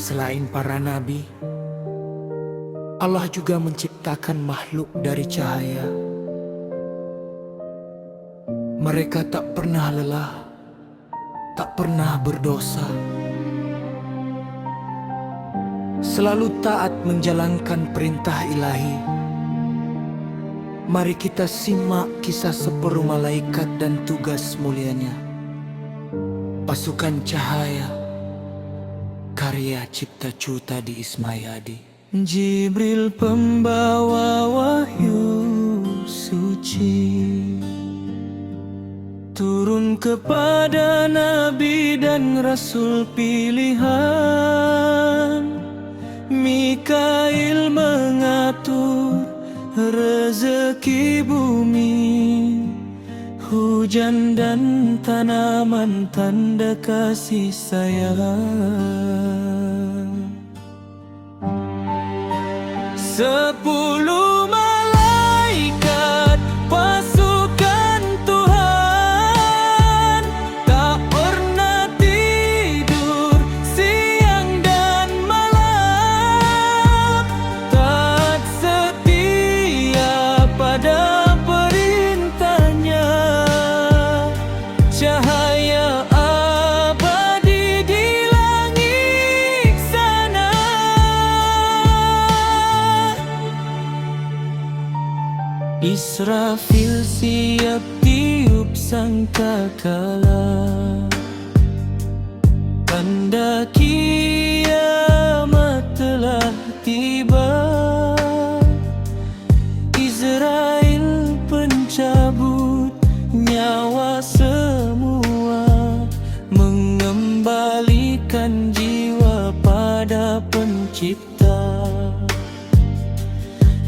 Selain para nabi, Allah juga menciptakan makhluk dari cahaya. Mereka tak pernah lelah, tak pernah berdosa, selalu taat menjalankan perintah ilahi. Mari kita simak kisah separuh malaikat dan tugas mulianya. Pasukan Cahaya, karya Cipta Cuta di Ismayadi. Jibril pembawa wahyu suci, turun kepada nabi dan rasul pilihan. Mikail mengatur rezeki bumi, hujan dan tanaman tanda kasih sayang. 10 malaikat pasukan Tuhan, tak pernah tidur siang dan malam, taat setia pada perintahnya. Cahaya abadi di langit sana. Israfil siap tiup sangkakala, tanda kiamat telah tiba. Israel pencabut nyawa semua, mengembalikan jiwa pada pencipta.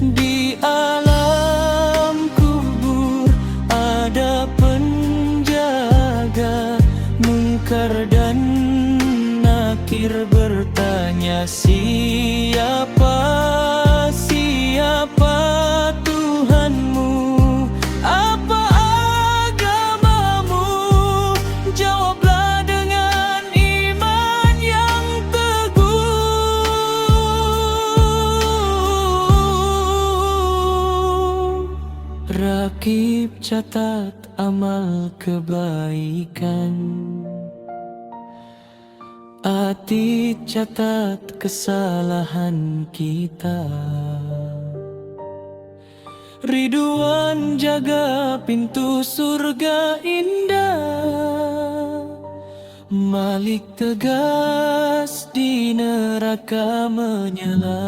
Di alam kubur ada penjaga, Mungkar dan Nakir bertanya, siapa Tuhanmu? Apa agamamu? Jawablah dengan iman yang teguh. Rakib catat amal kebaikan, Atid catat kesalahan kita. Ridwan jaga pintu surga indah, Malik tegas di neraka menyala.